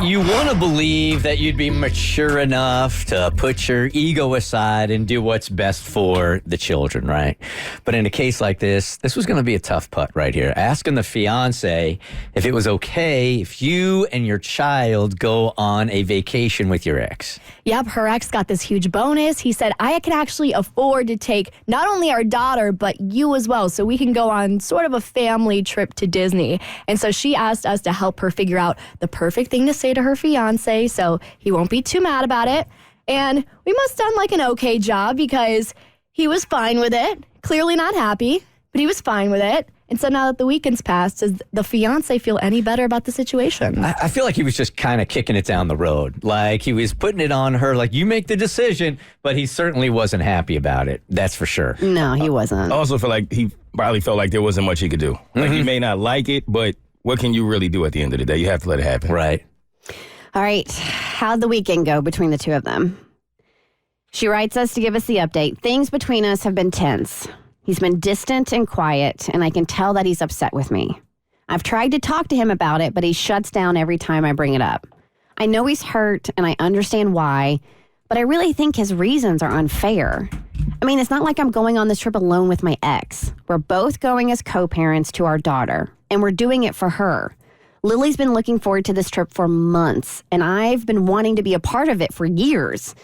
You want to believe that you'd be mature enough to put your ego aside and do what's best for the children, right? But in a case like this was going to be a tough putt right here. Asking the fiancé if it was okay if you and your child go on a vacation with your ex. Yep, her ex got this huge bonus. He said, I can actually afford to take not only our daughter, but you as well, so we can go on sort of a family trip to Disney. And so she asked us to help her figure out the perfect thing to say to her fiancé so he won't be too mad about it. And we must have done like an okay job because he was fine with it. Clearly not happy, but he was fine with it. And so now that the weekend's passed, does the fiancé feel any better about the situation? I feel like he was just kind of kicking it down the road. Like he was putting it on her, like you make the decision, but he certainly wasn't happy about it. That's for sure. No, he wasn't. I also feel like he probably felt like there wasn't much he could do. Like he may not like it, but what can you really do at the end of the day? You have to let it happen. Right. All right. How'd the weekend go between the two of them? She writes us to give us the update. Things between us have been tense. He's been distant and quiet, and I can tell that he's upset with me. I've tried to talk to him about it, but he shuts down every time I bring it up. I know he's hurt, and I understand why, but I really think his reasons are unfair. I mean, it's not like I'm going on this trip alone with my ex. We're both going as co-parents to our daughter, and we're doing it for her. Lily's been looking forward to this trip for months, and I've been wanting to be a part of it for years.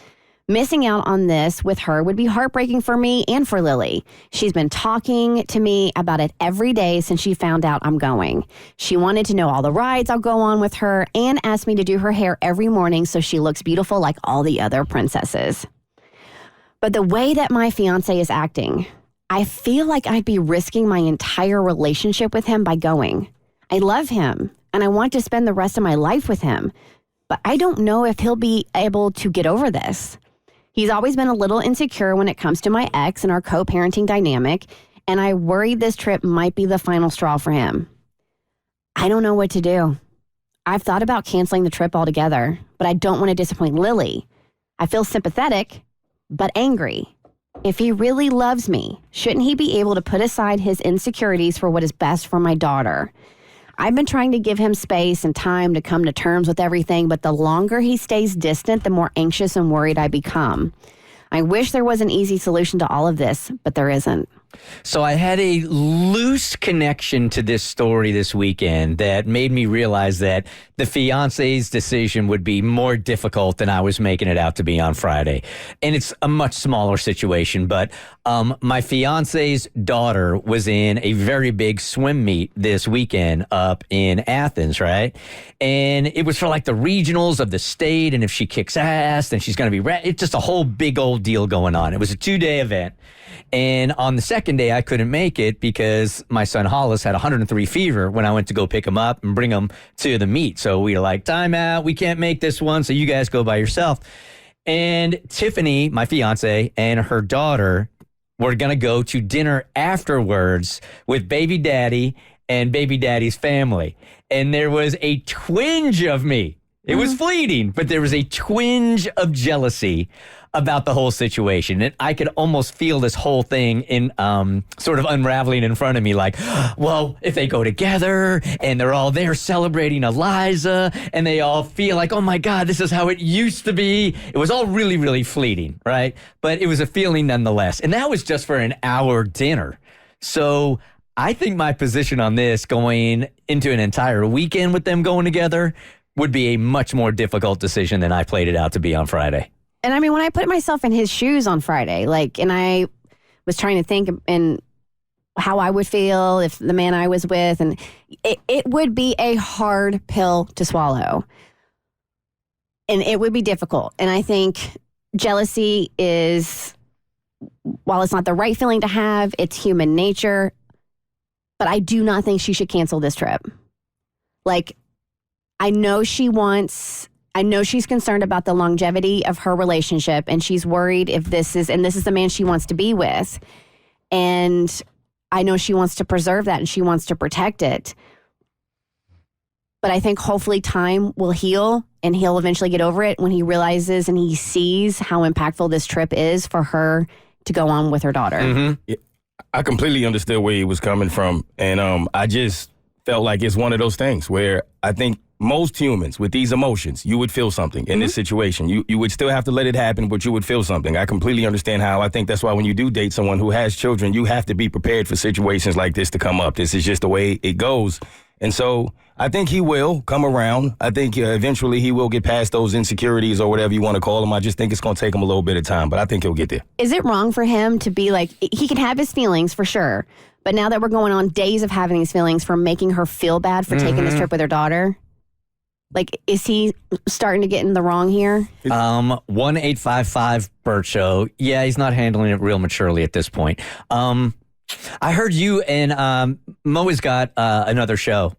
Missing out on this with her would be heartbreaking for me and for Lily. She's been talking to me about it every day since she found out I'm going. She wanted to know all the rides I'll go on with her and asked me to do her hair every morning so she looks beautiful like all the other princesses. But the way that my fiancé is acting, I feel like I'd be risking my entire relationship with him by going. I love him and I want to spend the rest of my life with him, but I don't know if he'll be able to get over this. He's always been a little insecure when it comes to my ex and our co-parenting dynamic, and I worry this trip might be the final straw for him. I don't know what to do. I've thought about canceling the trip altogether, but I don't want to disappoint Lily. I feel sympathetic, but angry. If he really loves me, shouldn't he be able to put aside his insecurities for what is best for my daughter? I've been trying to give him space and time to come to terms with everything, but the longer he stays distant, the more anxious and worried I become. I wish there was an easy solution to all of this, but there isn't. So I had a loose connection to this story this weekend that made me realize that the fiancé's decision would be more difficult than I was making it out to be on Friday. And it's a much smaller situation, but my fiancé's daughter was in a very big swim meet this weekend up in Athens, right? And it was for like the regionals of the state, and if she kicks ass, then she's going to be it's just a whole big old deal going on. It was a 2-day event. And on the second day, I couldn't make it because my son Hollis had 103 fever when I went to go pick him up and bring him to the meet. So we were like, time out. We can't make this one. So you guys go by yourself. And Tiffany, my fiance, and her daughter were going to go to dinner afterwards with baby daddy and baby daddy's family. And there was a twinge of me. It was fleeting, but there was a twinge of jealousy about the whole situation. And I could almost feel this whole thing in sort of unraveling in front of me, like, well, if they go together and they're all there celebrating Eliza and they all feel like, oh my God, this is how it used to be. It was all really, really fleeting, right? But it was a feeling nonetheless. And that was just for an hour dinner. So I think my position on this going into an entire weekend with them going together would be a much more difficult decision than I played it out to be on Friday. And I mean, when I put myself in his shoes on Friday, and I was trying to think and how I would feel if the man I was with, and it would be a hard pill to swallow. And it would be difficult. And I think jealousy is, while it's not the right feeling to have, it's human nature. But I do not think she should cancel this trip. I know she's concerned about the longevity of her relationship, and she's worried if this is the man she wants to be with. And I know she wants to preserve that and she wants to protect it. But I think hopefully time will heal and he'll eventually get over it when he realizes and he sees how impactful this trip is for her to go on with her daughter. Mm-hmm. Yeah, I completely understood where he was coming from. And I just felt like it's one of those things where I think most humans with these emotions, you would feel something in this situation. You would still have to let it happen, but you would feel something. I completely understand how. I think that's why when you do date someone who has children, you have to be prepared for situations like this to come up. This is just the way it goes. And so I think he will come around. I think eventually he will get past those insecurities or whatever you want to call them. I just think it's going to take him a little bit of time, but I think he'll get there. Is it wrong for him to be like, he can have his feelings for sure, but now that we're going on days of having these feelings for making her feel bad for taking this trip with her daughter? Like, is he starting to get in the wrong here? 1-855-Bert Show. Yeah, he's not handling it real maturely at this point. I heard you and Mo has got another show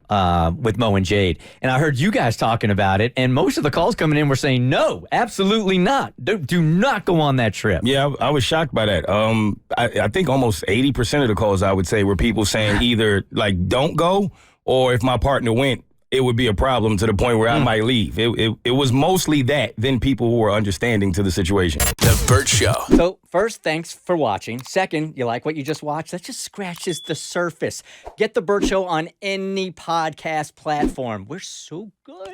with Mo and Jade, and I heard you guys talking about it, and most of the calls coming in were saying, no, absolutely not. Do not go on that trip. Yeah, I was shocked by that. I think almost 80% of the calls, I would say, were people saying either, like, don't go, or if my partner went, it would be a problem to the point where I might leave. It was mostly that than people who were understanding to the situation. The Bert Show. So first, thanks for watching. Second, you like what you just watched? That just scratches the surface. Get the Bert Show on any podcast platform. We're so good.